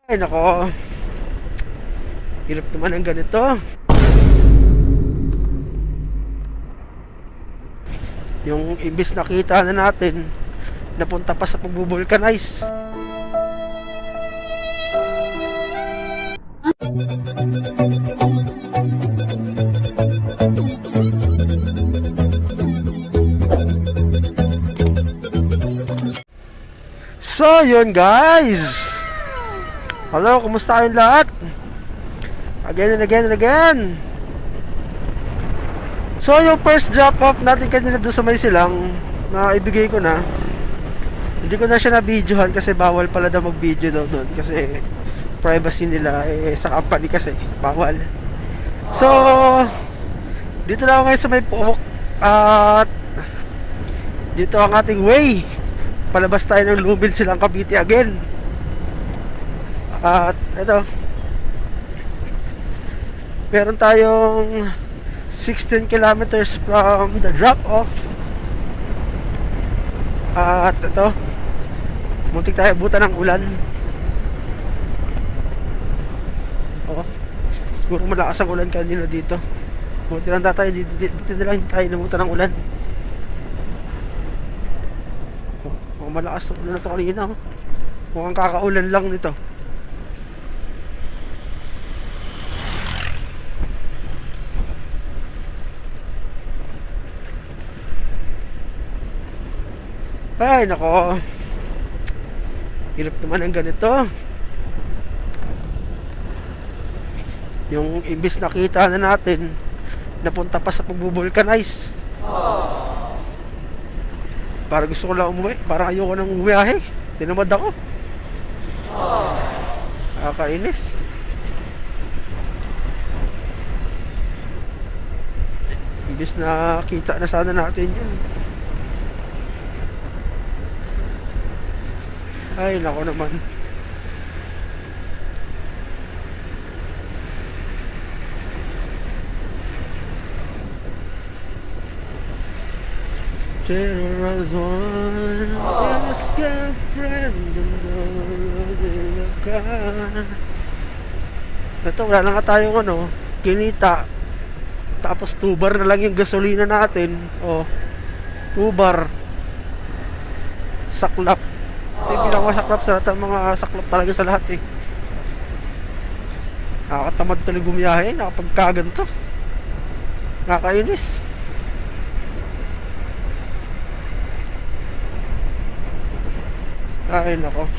Ay nako, hirap naman ang ganito. Yung imbis nakita na natin, napunta pa sa pagbubulkanize. So yun guys, hello, kumusta kayong lahat? Again and again and again. So yung first drop off natin kanina doon sa may silang, na ibigay ko na, hindi ko na siya na-videohan kasi bawal pala daw mag-video daw doon kasi privacy nila sa company kasi bawal. So dito na ako ngayon sa may Pook at dito ang ating way. Palabas tayo ng Lubid silang Cavite again. At ito, meron tayong 16 kilometers from the drop off. At ito, muntik tayo abutan ng ulan. Siguro malakas ang ulan kanina dito. Buti lang tayo dito na lang hindi tayo nabutan ng ulan. Malakas ang ulan na ito kanina. Mukhang kakaulan lang nito. Ay nako, hirap naman ang ganito. Yung imbis nakita na natin, napunta pa sa pagbubulkanize. Parang gusto ko lang umuwi, parang ayoko nang umuwiyahe. Tinamad ako. Nakakainis. Imbis na kita na sana natin yun. Ay nako naman. There was one best girlfriend in the car. Ito, wala na nga tayong kinita. Tapos 2 bar na lang yung gasolina natin. 2 bar. Saklap. Ito yung pinakamasaklap sa lahat. Mga saklap talaga sa lahat Nakakatamad tuloy gumiyahe. Nakapagkaganto. Nakakainis. Ay nako.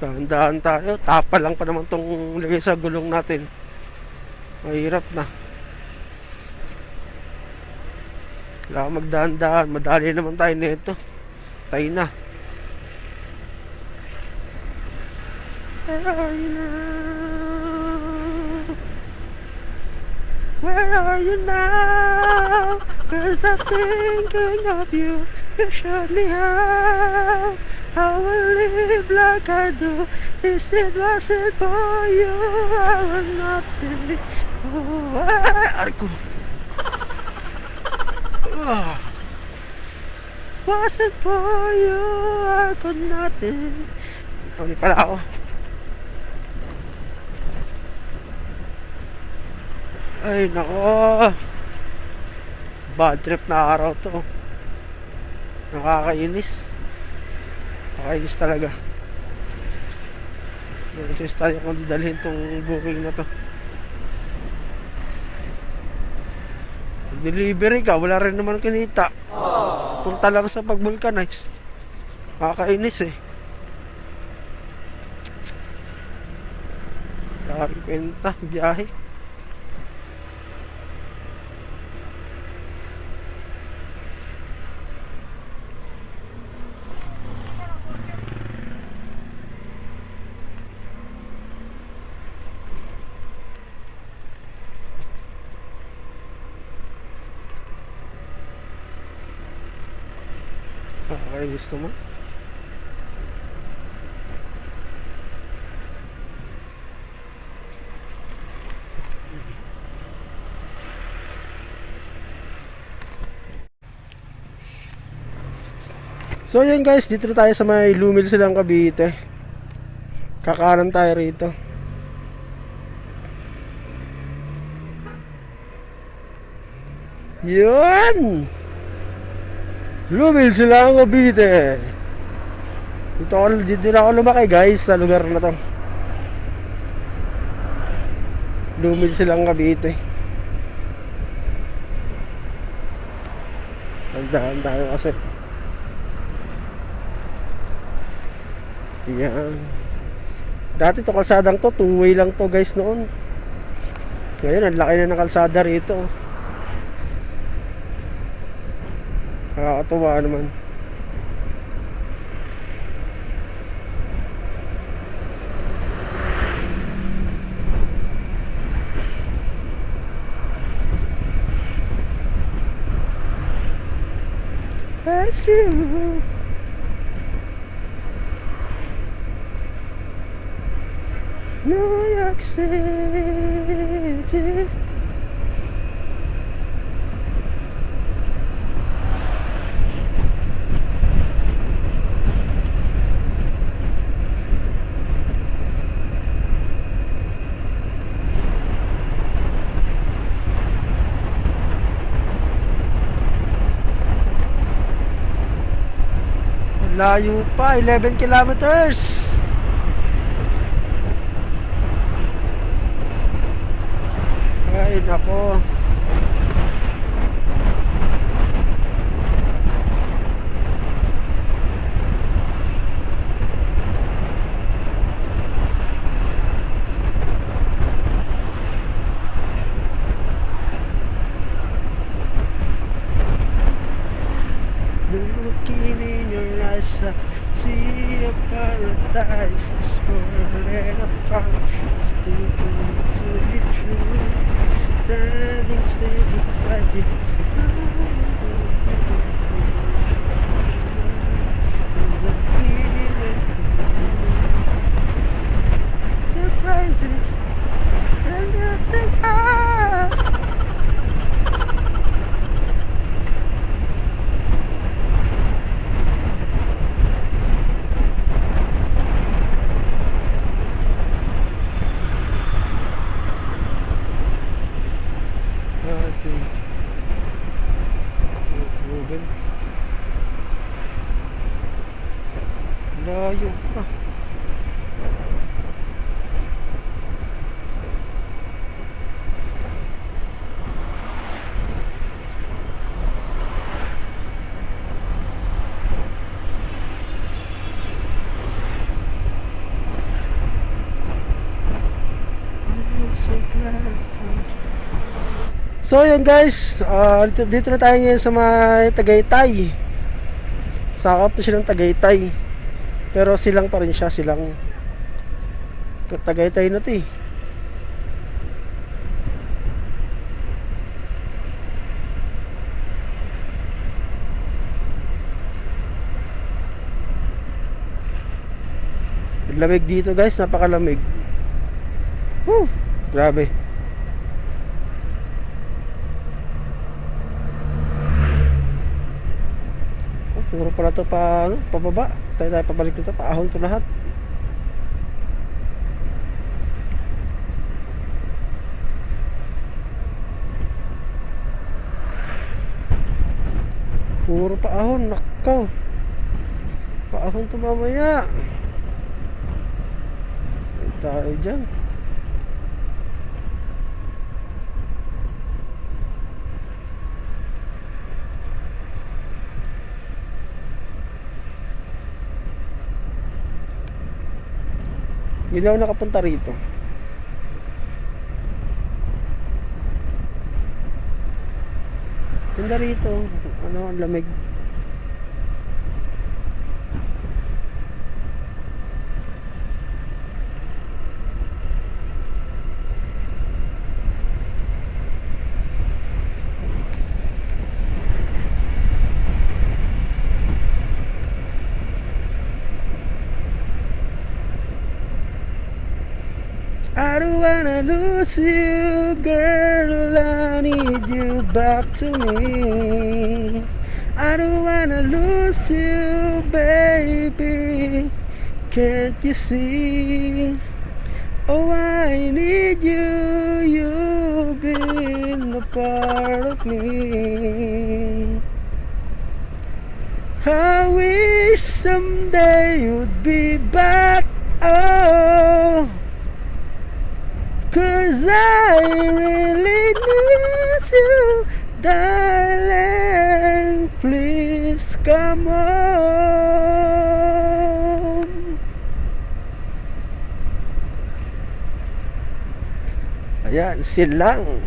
Dahan-dahan tayo. Tapa lang pa naman tong lagay sa gulong natin. Mahirap na. Kailangan magdahan-dahan. Madali naman tayo nito. Tayo na. Where are you now? Where are you now? 'Cause I'm thinking of you. You showed me how I live like I do. Is it wasn't for you? I was nothing. Arko. Was it for you? I could nothing. Hindi pala ako. Ay nako. Bad trip na araw to. Nakakainis. Nakakainis talaga. Choice tayo kung didalhin tong booking na to. Delivery ka, wala rin naman kinita. Punta lang sa pag-vulcanize. Nakakainis Daring kwenta, biyahe. Nakakainis naman. So yun guys, dito na tayo sa may Lumil Silang Cavite. Kakanan tayo rito. Yun! Lumil Silang Cavite. Dito na ako lumaki guys, sa lugar na to. Lumil Silang Cavite. Tandaan tayo kasi. Yan. Dati to kalsadang to, two-way lang to guys noon. Ngayon, ang laki na ng kalsada rito. Nakakatuwa naman. That's true. New York City. Layo pa, 11 kilometers. Ay nako. Looking in your eyes, I see a paradise. This world and I found it's too good to be true. Standing still beside you. There's a feeling so crazy, and I think layo pa. So yun guys, dito na tayo ngayon sa may Tagaytay. Sakop na siya ng Tagaytay. Pero silang pa rin siya, silang Tagaytay na to eh. Lamig dito guys, napakalamig. Woo, grabe. Puro pala to pa, ano, pababa. Tayo pabalik nito, paahon to lahat. Puro paahon, nakaw. Paahon to mamaya. Tayo dyan. Hindi ako nakapunta rito. Ganda rito. Ano, ang lamig. I don't wanna lose you, girl. I need you back to me. I don't wanna lose you, baby. Can't you see? Oh, I need you. You've been a part of me. I wish someday you'd be back. Oh, 'cause I really miss you, darling. Please come home. Ayan, Silang.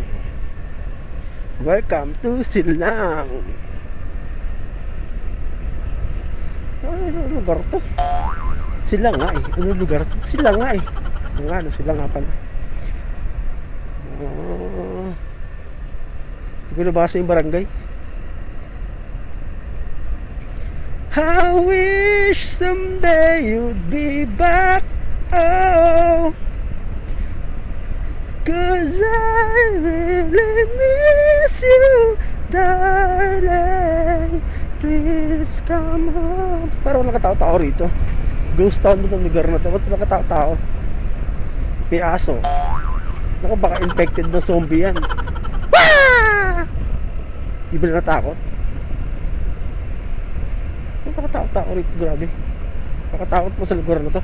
Welcome to Silang. Ano lugar to? Silang nga eh. Ano lugar to? Silang nga eh. Ano, Silang nga pala. Hindi ko nabasa yung barangay. I wish someday you'd be back. Oh, 'cause I really miss you, darling. Please come home. Parang walang katao-tao rito. Ghost town mo itong lugar na ito. Ba't walang katao-tao? May aso. Naku, baka infected na zombie yan. Ah! Di ba na natakot? Walang katao-tao rito. Grabe. Nakatakot mo sa lugar na ito.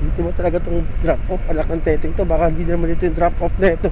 Dito mo talaga itong drop off. Anak ng teteng to. Baka hindi naman ito yung drop off na ito.